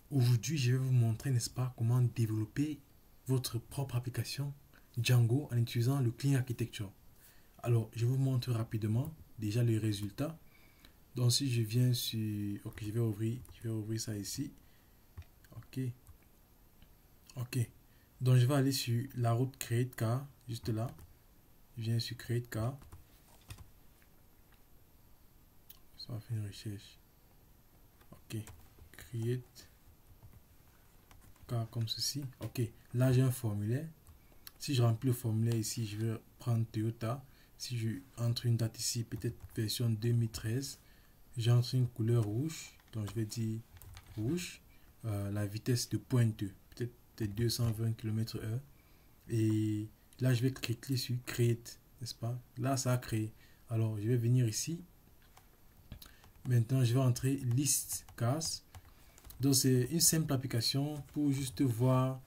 Aujourd'hui, je vais vous montrer, n'est-ce pas, comment développer votre propre application Django en utilisant le Clean Architecture. Alors, je vous montre rapidement déjà les résultats. Donc, si je viens sur... Ok, je vais ouvrir ça ici. Ok, ok. Donc, je vais aller sur la route Create Car, juste là. Je viens sur Create Car. Ça va faire une recherche. Ok, Create Car comme ceci. Ok, là j'ai un formulaire. Si je remplis le formulaire ici, je vais prendre Toyota. Si je entre une date ici, peut-être version 2013, j'entre une couleur rouge. Donc je vais dire rouge. La vitesse de pointe, peut-être 220 km/h. Et là, je vais cliquer sur Create, n'est-ce pas? Là, ça a créé. Alors, je vais venir ici. Maintenant, je vais entrer List Cars. Donc, c'est une simple application pour juste voir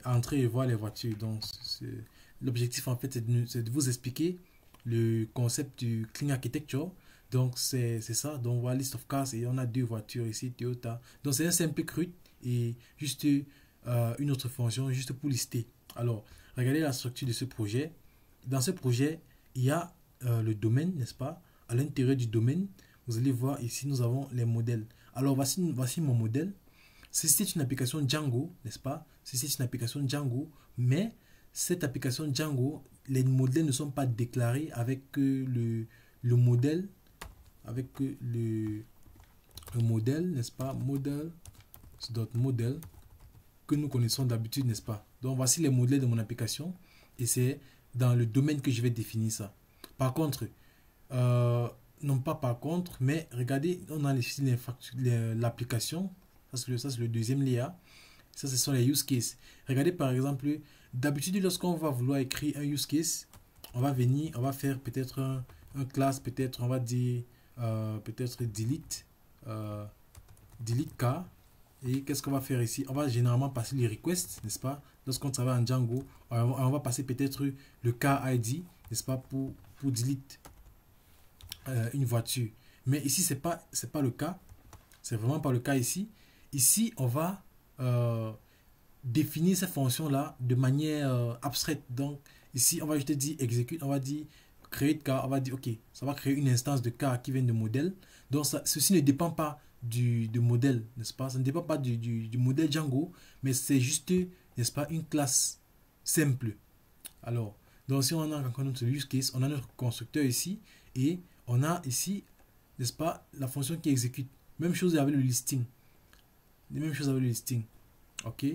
entrer et voir les voitures. Donc, l'objectif, en fait, c'est de vous expliquer le concept du Clean Architecture. Donc, c'est ça. Donc, on voit List of Cars et on a deux voitures ici, Toyota. Donc, c'est un simple CRUD et juste une autre fonction, juste pour lister. Alors, regardez la structure de ce projet. Dans ce projet, il y a le domaine, n'est-ce pas? À l'intérieur du domaine, vous allez voir ici, nous avons les modèles. Alors, voici mon modèle. Ceci est une application Django, n'est-ce pas? Ceci est une application Django, mais cette application Django, les modèles ne sont pas déclarés avec le modèle, avec le modèle, n'est-ce pas? Model que nous connaissons d'habitude, n'est-ce pas? Donc, voici les modèles de mon application et c'est dans le domaine que je vais définir ça. Par contre, non pas par contre, mais regardez, on a ici l'application. Ça, c'est le deuxième layer. Ça, ce sont les use cases. Regardez par exemple, d'habitude, lorsqu'on va vouloir écrire un use case, on va venir, on va faire peut-être un class, peut-être, on va dire, peut-être delete, delete car. Et qu'est-ce qu'on va faire ici? On va généralement passer les requests, n'est-ce pas? Lorsqu'on travaille en Django, on va passer peut-être le car ID, n'est-ce pas, pour delete une voiture. Mais ici, c'est pas le cas. C'est vraiment pas le cas ici. Ici, on va définir cette fonction-là de manière abstraite. Donc, ici, on va juste dire execute, on va dire create car, on va dire, ok, ça va créer une instance de car qui vient de modèle. Donc, ceci ne dépend pas du modèle, n'est-ce pas? Ça ne dépend pas du modèle Django, mais c'est juste, n'est-ce pas, une classe simple. Alors, donc si on a encore notre use case, on a notre constructeur ici, et on a ici, n'est-ce pas, la fonction qui exécute. Même chose avec le listing. Même chose avec le listing. Ok.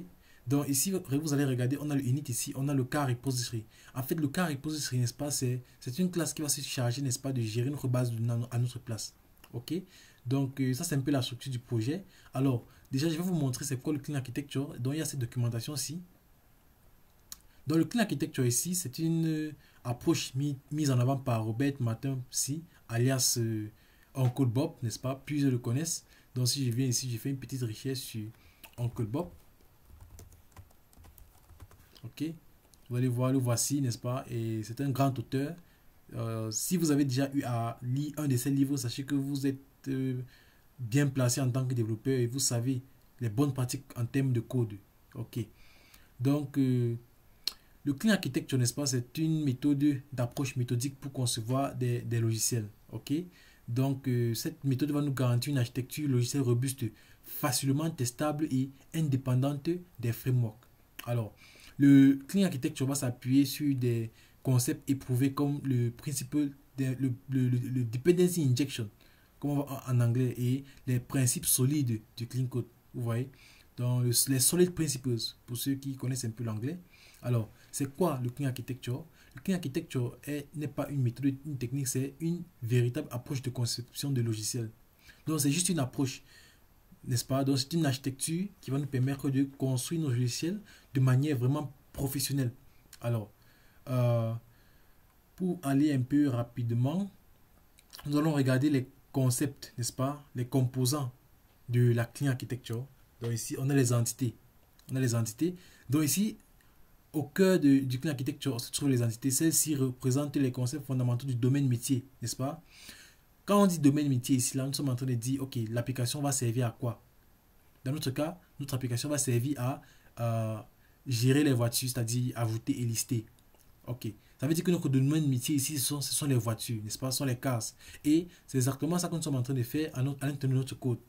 Donc ici, vous allez regarder, on a le init ici, on a le car repository. En fait, le car repository, n'est-ce pas, c'est une classe qui va se charger, n'est-ce pas, de gérer notre base de données à notre place. Ok. Donc ça, c'est un peu la structure du projet. Alors, déjà, je vais vous montrer c'est quoi le Clean Architecture. Donc il y a cette documentation-ci. Donc le Clean Architecture ici, c'est une approche mise en avant par Robert Martin Psy, alias Uncle Bob, n'est-ce pas? Plusieurs le connaissent. Donc si je viens ici, je fais une petite recherche sur Uncle Bob. Ok, vous allez voir, le voici, n'est-ce pas? Et c'est un grand auteur. Si vous avez déjà eu à lire un de ses livres, sachez que vous êtes bien placé en tant que développeur et vous savez les bonnes pratiques en termes de code. Ok, donc le Clean Architecture, n'est-ce pas, c'est une méthode d'approche méthodique pour concevoir des logiciels. Ok, donc cette méthode va nous garantir une architecture logicielle robuste, facilement testable et indépendante des frameworks. Alors, le Clean Architecture va s'appuyer sur des concepts éprouvés comme le principe le dependency injection, comme en anglais, et les principes solides du Clean Code. Vous voyez, donc les solid principles, pour ceux qui connaissent un peu l'anglais. Alors, c'est quoi le Clean Architecture? Le Clean Architecture n'est pas une méthode, une technique, c'est une véritable approche de conception de logiciels. Donc, c'est juste une approche, n'est-ce pas? Donc, c'est une architecture qui va nous permettre de construire nos logiciels de manière vraiment professionnelle. Alors, pour aller un peu rapidement, nous allons regarder les concepts, n'est-ce pas? Les composants de la Clean Architecture. Donc, ici, on a les entités. On a les entités. Donc, ici, au cœur du Clean Architecture se trouvent les entités. Celles-ci représentent les concepts fondamentaux du domaine métier, n'est-ce pas? Quand on dit domaine métier ici, là, nous sommes en train de dire, ok, l'application va servir à quoi? Dans notre cas, notre application va servir à gérer les voitures, c'est-à-dire ajouter et lister. Ok. Ça veut dire que notre domaine métier ici, ce sont les voitures, n'est-ce pas? Ce sont les cars. Et c'est exactement ça que nous sommes en train de faire à l'intérieur de notre code.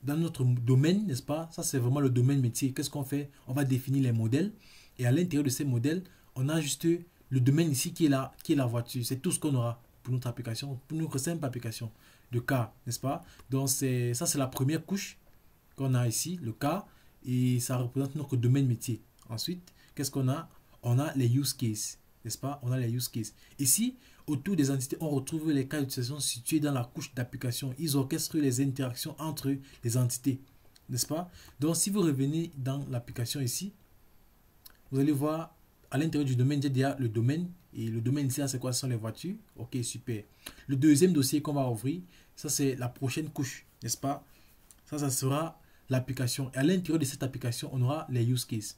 Dans notre domaine, n'est-ce pas? Ça, c'est vraiment le domaine métier. Qu'est-ce qu'on fait? On va définir les modèles. Et à l'intérieur de ces modèles, on a juste le domaine ici qui est la voiture. C'est tout ce qu'on aura pour notre application, pour notre simple application de car, n'est-ce pas? Donc, ça, c'est la première couche qu'on a ici, le car. Et ça représente notre domaine métier. Ensuite, qu'est-ce qu'on a? On a les use cases, n'est-ce pas? On a les use cases. Ici, autour des entités, on retrouve les cas d'utilisation situés dans la couche d'application. Ils orchestrent les interactions entre les entités, n'est-ce pas? Donc, si vous revenez dans l'application ici, vous allez voir à l'intérieur du domaine, il y a le domaine. Et le domaine ici, c'est quoi? Ce sont les voitures. Ok, super. Le deuxième dossier qu'on va ouvrir, ça c'est la prochaine couche, n'est-ce pas? Ça sera l'application. Et à l'intérieur de cette application, on aura les use cases.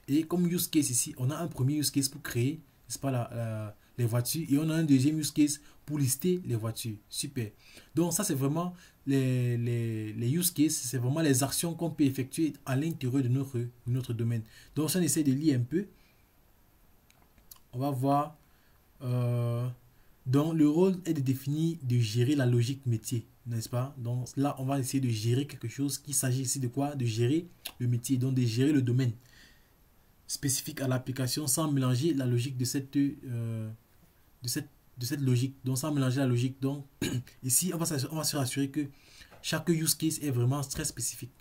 Et comme use case ici, on a un premier use case pour créer, n'est-ce pas, les voitures. Et on a un deuxième use case pour lister les voitures. Super. Donc ça, c'est vraiment les use cases, c'est vraiment les actions qu'on peut effectuer à l'intérieur de notre domaine. Donc si on essaie de lire un peu, on va voir. Donc le rôle est de définir, de gérer la logique métier, n'est-ce pas? Donc là, on va essayer de gérer quelque chose. Qu'il s'agit ici de quoi? De gérer le métier, donc de gérer le domaine spécifique à l'application sans mélanger la logique de cette logique. Donc sans mélanger la logique. Donc ici, on va se rassurer que chaque use case est vraiment très spécifique.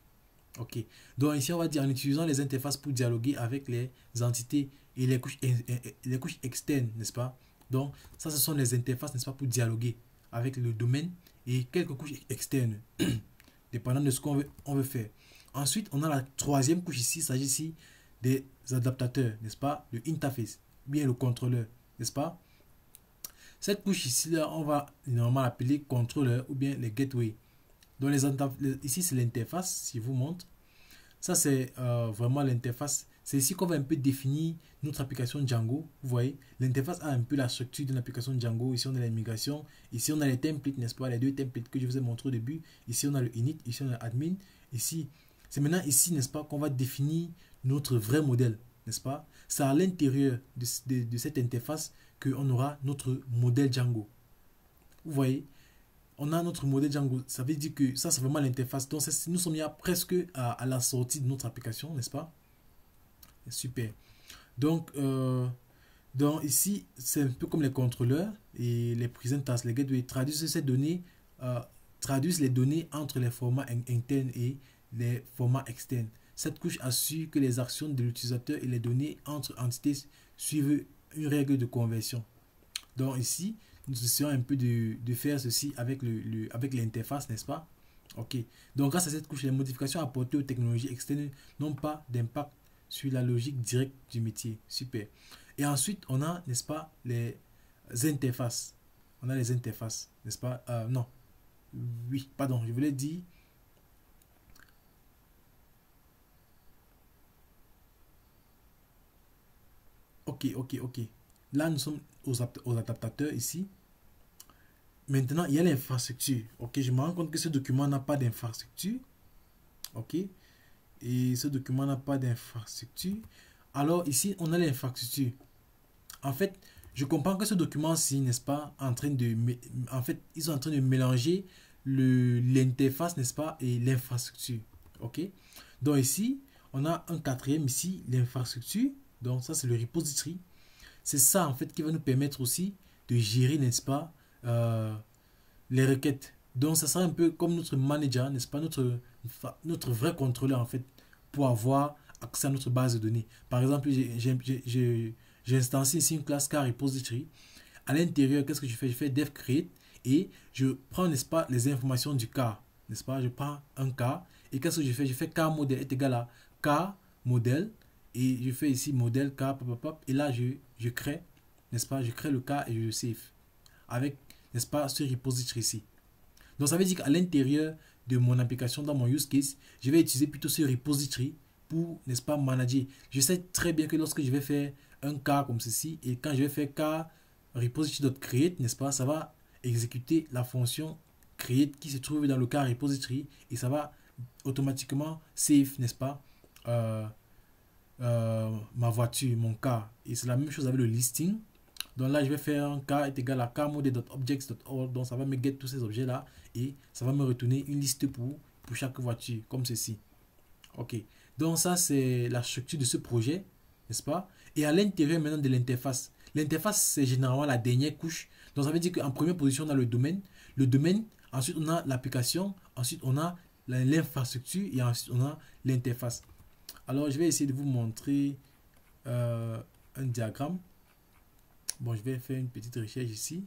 Ok. Donc ici, on va dire en utilisant les interfaces pour dialoguer avec les entités et les couches externes, n'est-ce pas? Donc ça, ce sont les interfaces, n'est-ce pas, pour dialoguer avec le domaine et quelques couches externes, dépendant de ce on veut faire. Ensuite, on a la troisième couche ici. Il s'agit ici des adaptateurs, n'est-ce pas? Le interface, bien le contrôleur, n'est-ce pas? Cette couche ici, là, on va normalement l'appeler contrôleur ou bien les gateways. Donc ici, c'est l'interface, si je vous montre. Ça, c'est vraiment l'interface. C'est ici qu'on va un peu définir notre application Django. Vous voyez, l'interface a un peu la structure d'une application Django. Ici, on a l'immigration. Ici, on a les templates, n'est-ce pas? Les deux templates que je vous ai montré au début. Ici, on a le init. Ici, on a l'admin. Ici, c'est maintenant ici, n'est-ce pas, qu'on va définir notre vrai modèle, n'est-ce pas? C'est à l'intérieur de cette interface qu'on aura notre modèle Django. Vous voyez, on a notre modèle Django. Ça veut dire que ça, c'est vraiment l'interface. Donc, nous sommes là presque à la sortie de notre application, n'est-ce pas? Super. Donc ici, c'est un peu comme les contrôleurs et les presenters, les gateways traduisent ces données, traduisent les données entre les formats internes et les formats externes. Cette couche assure que les actions de l'utilisateur et les données entre entités suivent une règle de conversion. Donc ici, nous essayons un peu de faire ceci avec l'interface, n'est-ce pas? Ok. Donc grâce à cette couche, les modifications apportées aux technologies externes n'ont pas d'impact sur la logique directe du métier. Super. Et ensuite, on a, n'est-ce pas, les interfaces. On a les interfaces, n'est-ce pas? Non. Oui, pardon, je voulais dire. Ok. Là, nous sommes aux adaptateurs ici. Maintenant, il y a l'infrastructure. Ok, je me rends compte que ce document n'a pas d'infrastructure. Ok. Et ce document n'a pas d'infrastructure. Alors, ici, on a l'infrastructure. En fait, je comprends que ce document-ci, n'est-ce pas, en fait, ils sont en train de mélanger l'interface, n'est-ce pas, et l'infrastructure. Ok. Donc ici, on a un quatrième ici, l'infrastructure. Donc ça, c'est le repository. C'est ça, en fait, qui va nous permettre aussi de gérer, n'est-ce pas, les requêtes. Donc ça sera un peu comme notre manager, n'est-ce pas, notre vrai contrôleur, en fait, pour avoir accès à notre base de données. Par exemple, j'ai instancié ici une classe car repository. À l'intérieur, qu'est-ce que je fais? Je fais dev create et je prends, n'est-ce pas, les informations du car, n'est-ce pas? Je prends un car et qu'est-ce que je fais? Je fais car modèle est égal à car modèle et je fais ici modèle car et là je crée, n'est-ce pas? Je crée le car et je le save avec, n'est-ce pas, ce repository ici. Donc ça veut dire qu'à l'intérieur de mon application, dans mon use case, je vais utiliser plutôt ce repository pour, n'est-ce pas, manager. Je sais très bien que lorsque je vais faire un car comme ceci et quand je vais faire car repository.create, n'est-ce pas, ça va exécuter la fonction create qui se trouve dans le car repository et ça va automatiquement save, n'est-ce pas, ma voiture, mon car. Et c'est la même chose avec le listing. Donc là, je vais faire un car est égal à carmodel.objects.all. Donc ça va me get tous ces objets là et ça va me retourner une liste pour chaque voiture, comme ceci. Ok. Donc ça, c'est la structure de ce projet, n'est-ce pas? Et à l'intérieur maintenant de l'interface. L'interface, c'est généralement la dernière couche. Donc ça veut dire qu'en première position, on a le domaine. Le domaine, ensuite on a l'application, ensuite on a l'infrastructure et ensuite on a l'interface. Alors je vais essayer de vous montrer un diagramme. Bon, je vais faire une petite recherche ici.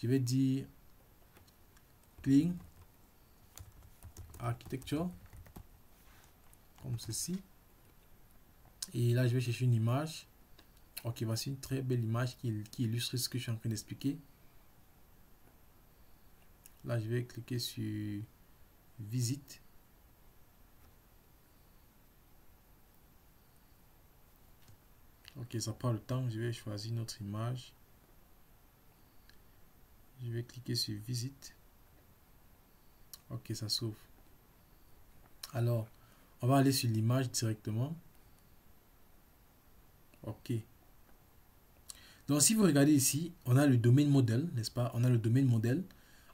Je vais dire clean architecture comme ceci. Et là, je vais chercher une image. Ok, voici une très belle image qui illustre ce que je suis en train d'expliquer. Là, je vais cliquer sur visite. Ok, ça prend le temps. Je vais choisir une autre image. Je vais cliquer sur visite. Ok, ça s'ouvre. Alors, on va aller sur l'image directement. Ok. Donc, si vous regardez ici, on a le domaine modèle, n'est-ce pas? On a le domaine modèle.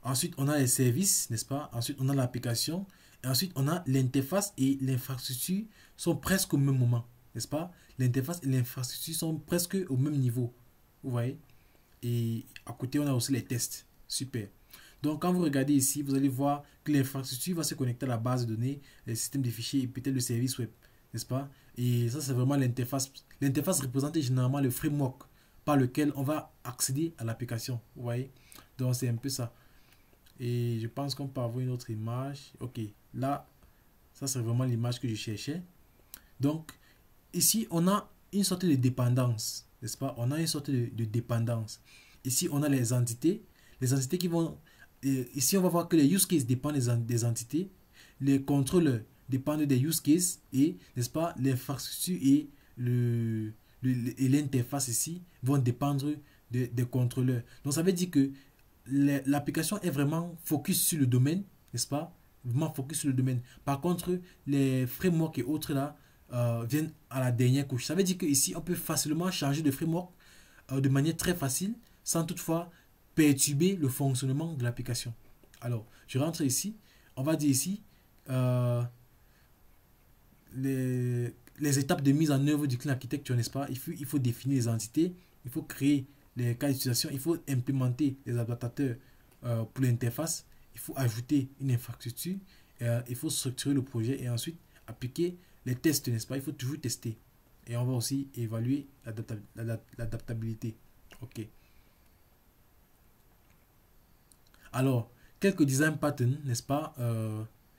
Ensuite, on a les services, n'est-ce pas? Ensuite, on a l'application. Et ensuite, on a l'interface et l'infrastructure sont presque au même moment, n'est-ce pas? L'interface et l'infrastructure sont presque au même niveau. Vous voyez? Et à côté, on a aussi les tests. Super. Donc, quand vous regardez ici, vous allez voir que l'infrastructure va se connecter à la base de données, les systèmes de fichiers et peut-être le service web, n'est-ce pas? Et ça, c'est vraiment l'interface. L'interface représente généralement le framework par lequel on va accéder à l'application. Vous voyez? Donc, c'est un peu ça. Et je pense qu'on peut avoir une autre image. Ok, là, ça, c'est vraiment l'image que je cherchais. Donc, ici, on a une sorte de dépendance, n'est-ce pas? On a une sorte de dépendance. Ici, on a les entités qui vont... ici, on va voir que les use cases dépendent des entités. Les contrôleurs dépendent des use cases et, n'est-ce pas, l'infrastructure et l'interface ici vont dépendre des contrôleurs. Donc, ça veut dire que l'application est vraiment focus sur le domaine, n'est-ce pas? Vraiment focus sur le domaine. Par contre, les frameworks et autres là viennent à la dernière couche. Ça veut dire qu'ici, on peut facilement changer de framework de manière très facile, sans toutefois perturber le fonctionnement de l'application. Alors, je rentre ici. On va dire ici les étapes de mise en œuvre du clean architecture, n'est-ce pas? Il faut définir les entités, il faut créer les cas d'utilisation, il faut implémenter les adaptateurs pour l'interface, il faut ajouter une infrastructure, il faut structurer le projet et ensuite appliquer les tests, n'est-ce pas? Il faut toujours tester. Et on va aussi évaluer l'adaptabilité. Ok. Alors, quelques design patterns, n'est-ce pas,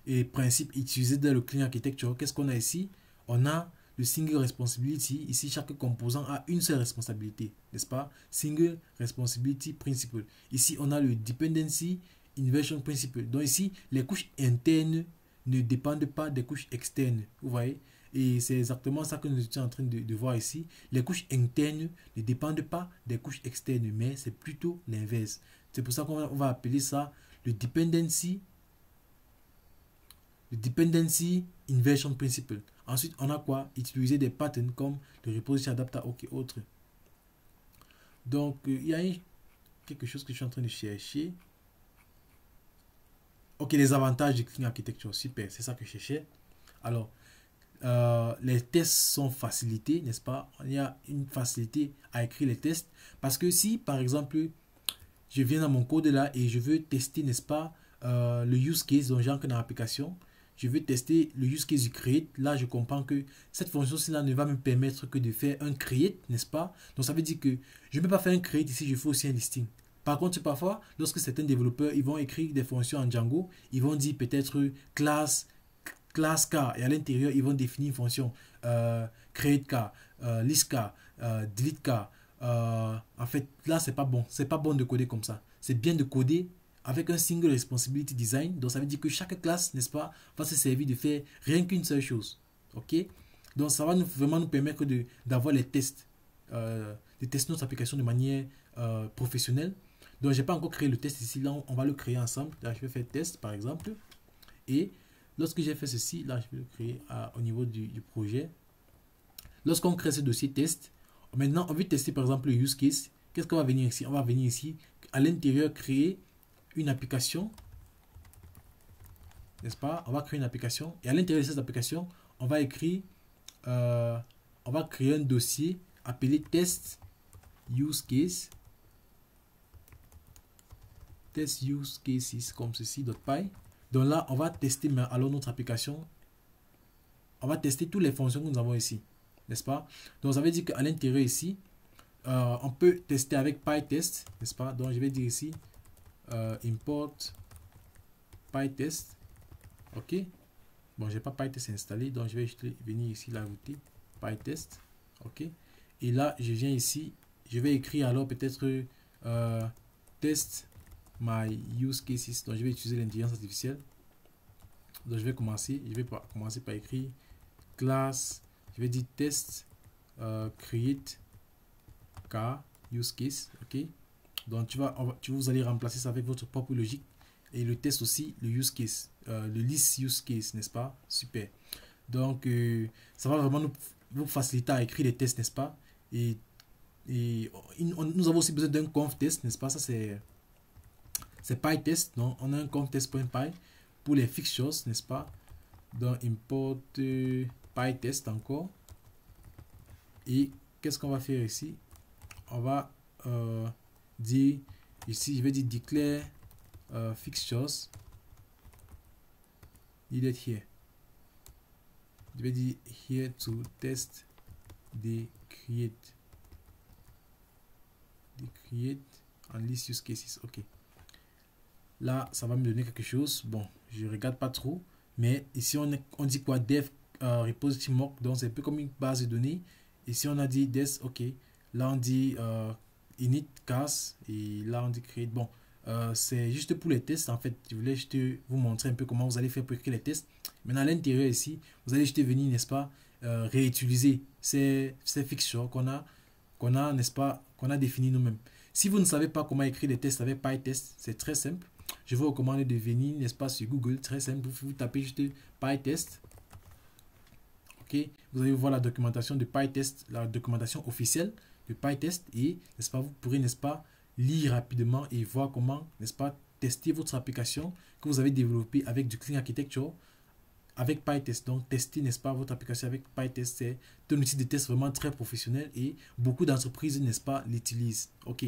et principes utilisés dans le clean architecture. Qu'est-ce qu'on a ici? On a le single responsibility. Ici, chaque composant a une seule responsabilité, n'est-ce pas? Single responsibility principle. Ici, on a le dependency inversion principle. Donc ici, les couches internes ne dépendent pas des couches externes. Vous voyez? Et c'est exactement ça que nous étions en train de voir ici. Les couches internes ne dépendent pas des couches externes, mais c'est plutôt l'inverse. C'est pour ça qu'on va appeler ça le dependency inversion principle. Ensuite, on a quoi? Utiliser des patterns comme le reposition adapter, ok, autre. Donc, il y a quelque chose que je suis en train de chercher. Ok, les avantages du clean architecture, super, c'est ça que je cherchais. Alors, les tests sont facilités, n'est-ce pas? Il y a une facilité à écrire les tests. Parce que si, par exemple, je viens dans mon code là et je veux tester, n'est-ce pas, le use case, donc j'ai dans l'application, je veux tester le use case du create. Là, je comprends que cette fonction-ci là ne va me permettre que de faire un create, n'est-ce pas? Donc, ça veut dire que je ne peux pas faire un create ici, je fais aussi un listing. Par contre, parfois, lorsque certains développeurs, ils vont écrire des fonctions en Django, ils vont dire peut-être classe car, et à l'intérieur, ils vont définir une fonction create car, list car, delete car. En fait, là, c'est pas bon. C'est pas bon de coder comme ça. C'est bien de coder avec un single responsibility design. Donc, ça veut dire que chaque classe, n'est-ce pas, va se servir de faire rien qu'une seule chose. Ok? Donc, ça va vraiment nous permettre d'avoir les tests, de tester notre application de manière professionnelle. Donc, j'ai pas encore créé le test ici. Là, on va le créer ensemble. Là, je vais faire test, par exemple. Et lorsque j'ai fait ceci, là, je vais le créer au niveau du projet. Lorsqu'on crée ce dossier test, maintenant, on veut tester par exemple le use case. Qu'est-ce qu'on va venir ici? On va venir ici, à l'intérieur, créer une application. N'est-ce pas? On va créer une application. Et à l'intérieur de cette application, on va écrire, on va créer un dossier appelé test use case. Test use cases comme ceci, .py. Donc là, on va tester alors notre application. On va tester toutes les fonctions que nous avons ici. N'est-ce pas? Donc ça veut dire qu'à l'intérieur ici, on peut tester avec PyTest. N'est-ce pas? Donc je vais dire ici import PyTest. Ok. Bon, j'ai pas PyTest installé, donc je vais juste venir ici l'ajouter. PyTest. Ok. Et là, je viens ici. Je vais écrire alors peut-être test my use cases. Donc je vais utiliser l'intelligence artificielle. Donc je vais commencer par écrire classe, je vais dire test create car use case. Ok, donc vous allez remplacer ça avec votre propre logique, et le test aussi, le use case, le list use case, n'est-ce pas? Super. Donc ça va vraiment nous faciliter à écrire les tests, n'est-ce pas? Et nous avons aussi besoin d'un conf test, n'est-ce pas? Ça c'est PyTest. Donc on a un conf test.py pour les fixtures, n'est-ce pas? Donc import PyTest encore. Et qu'est-ce qu'on va faire ici? On va dire ici, je vais dire declare fixtures needed here. Je vais dire here to test the create and list use cases. Ok. Là, ça va me donner quelque chose. Bon, je regarde pas trop. Mais ici, on dit quoi? Dev repository mock. Donc, c'est un peu comme une base de données. Ici, on a dit des. Ok. Là, on dit init cast. Et là, on dit create. Bon, c'est juste pour les tests. En fait, je voulais juste vous montrer un peu comment vous allez faire pour écrire les tests. Maintenant, à l'intérieur ici, vous allez juste venir, n'est-ce pas, réutiliser ces fixtures qu'on a, n'est-ce pas, qu'on a défini nous-mêmes. Si vous ne savez pas comment écrire les tests avec PyTest, c'est très simple. Je vous recommande de venir, n'est-ce pas, sur Google, très simple. Vous tapez juste PyTest. Ok, vous allez voir la documentation de PyTest, la documentation officielle de PyTest, et n'est-ce pas, vous pourrez, n'est-ce pas, lire rapidement et voir comment, n'est-ce pas, tester votre application que vous avez développée avec du Clean Architecture avec PyTest. Donc tester, n'est-ce pas, votre application avec PyTest, c'est un outil de test vraiment très professionnel et beaucoup d'entreprises, n'est-ce pas, l'utilisent. Ok,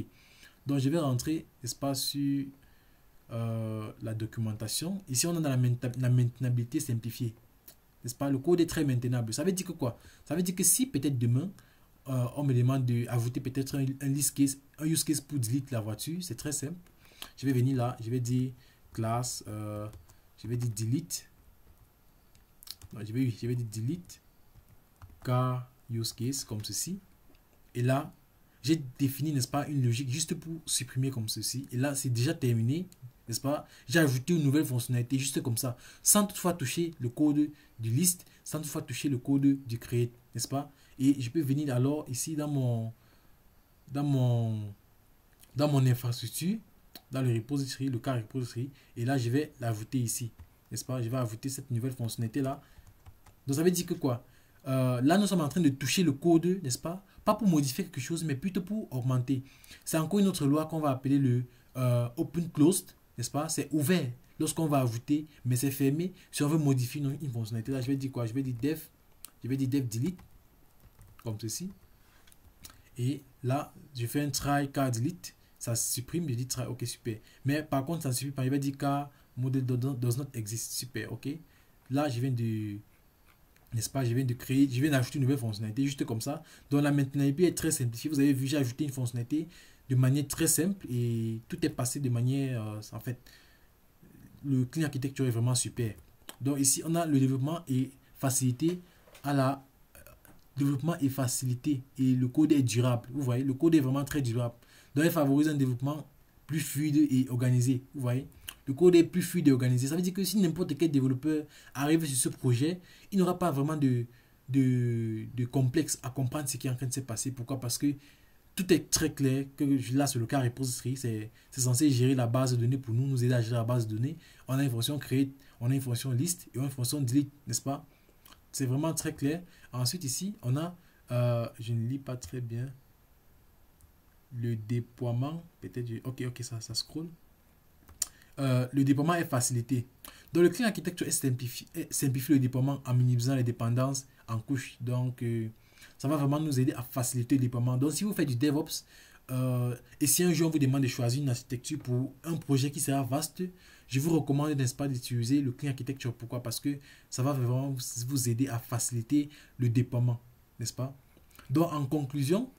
donc je vais rentrer, n'est-ce pas, sur la documentation. Ici, on a la maintenabilité simplifiée. N'est-ce pas? Le code est très maintenable. Ça veut dire que quoi? Ça veut dire que si peut-être demain, on me demande d'ajouter peut-être un use case pour delete la voiture, c'est très simple. Je vais venir là, je vais dire classe, je vais dire delete. Non, je vais dire delete car use case comme ceci. Et là, j'ai défini, n'est-ce pas, une logique juste pour supprimer comme ceci. Et là, c'est déjà terminé, n'est-ce pas? J'ai ajouté une nouvelle fonctionnalité juste comme ça, sans toutefois toucher le code du list, sans toutefois toucher le code du create, n'est-ce pas? Et je peux venir alors ici dans mon infrastructure, dans le repository, le car repository, et là je vais l'ajouter ici, n'est-ce pas? Je vais ajouter cette nouvelle fonctionnalité là. Donc ça veut dire que quoi? Là nous sommes en train de toucher le code, n'est-ce pas? Pas pour modifier quelque chose, mais plutôt pour augmenter. C'est encore une autre loi qu'on va appeler le open closed, n'est-ce pas? C'est ouvert lorsqu'on va ajouter, mais c'est fermé si on veut modifier une fonctionnalité. Là je vais dire quoi? Je vais dire dev delete comme ceci. Et là je fais un try car delete, ça supprime, je dis try, ok, super. Mais par contre ça ne suffit pas, je vais dire car model does not exist, super, ok. Là je viens de, n'est-ce pas, je viens d'ajouter une nouvelle fonctionnalité juste comme ça. Donc la maintenabilité est très simplifiée. Vous avez vu, j'ai ajouté une fonctionnalité de manière très simple et tout est passé de manière, en fait, le Clean Architecture est vraiment super. Donc ici on a le développement et facilité à la développement est facilité et le code est durable. Vous voyez, le code est vraiment très durable. Donc il favorise un développement plus fluide et organisé. Vous voyez, le code est plus fluide et organisé. Ça veut dire que si n'importe quel développeur arrive sur ce projet, il n'aura pas vraiment de complexe à comprendre ce qui est en train de se passer. Pourquoi? Parce que tout est très clair. Que là, sur le cas repository, c'est censé gérer la base de données pour nous aider à gérer la base de données. On a une fonction create, on a une fonction list et une fonction delete, n'est-ce pas? C'est vraiment très clair. Ensuite, ici, on a, je ne lis pas très bien, le déploiement, peut-être, ok, ça scroll. Le déploiement est facilité. Donc, le clean architecture simplifie le déploiement en minimisant les dépendances en couches. Donc, ça va vraiment nous aider à faciliter le déploiement. Donc, si vous faites du DevOps, et si un jour on vous demande de choisir une architecture pour un projet qui sera vaste, je vous recommande, n'est-ce pas, d'utiliser le clean architecture. Pourquoi? Parce que ça va vraiment vous aider à faciliter le déploiement, n'est-ce pas? Donc, en conclusion,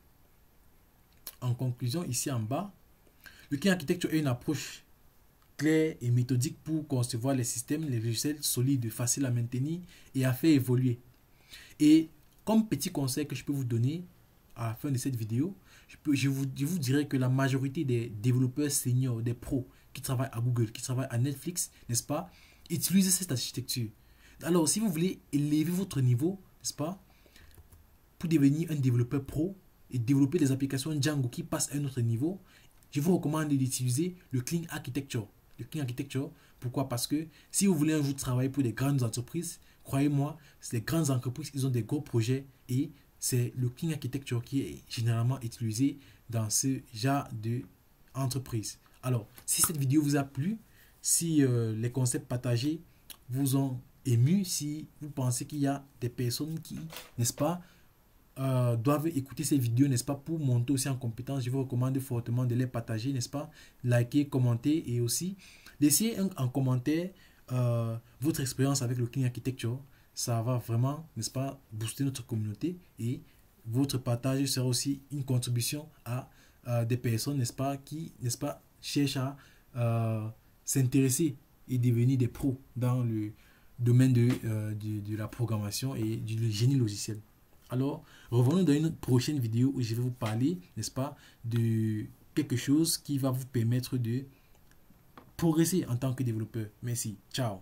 ici en bas, le clean architecture est une approche claire et méthodique pour concevoir les systèmes, les logiciels solides, faciles à maintenir et à faire évoluer. Et comme petit conseil que je peux vous donner à la fin de cette vidéo, je vous dirais que la majorité des développeurs seniors, des pros qui travaillent à Google, qui travaillent à Netflix, n'est-ce pas, utilisent cette architecture. Alors, si vous voulez élever votre niveau, n'est-ce pas, pour devenir un développeur pro et développer des applications Django qui passent à un autre niveau, je vous recommande d'utiliser le Clean Architecture. Le Clean Architecture, pourquoi? Parce que si vous voulez un jour travailler pour des grandes entreprises, croyez-moi, les grandes entreprises, ils ont des gros projets et c'est le Clean Architecture qui est généralement utilisé dans ce genre d'entreprise. Alors, si cette vidéo vous a plu, si les concepts partagés vous ont ému, si vous pensez qu'il y a des personnes qui, n'est-ce pas, doivent écouter ces vidéos, n'est-ce pas, pour monter aussi en compétence, je vous recommande fortement de les partager, n'est-ce pas, liker, commenter et aussi laisser en commentaire votre expérience avec le Clean Architecture. Ça va vraiment, n'est-ce pas, booster notre communauté et votre partage sera aussi une contribution à des personnes, n'est-ce pas, qui, n'est-ce pas, cherchent à s'intéresser et devenir des pros dans le domaine de la programmation et du génie logiciel. Alors, revenons dans une prochaine vidéo où je vais vous parler, n'est-ce pas, de quelque chose qui va vous permettre de progresser en tant que développeur. Merci. Ciao.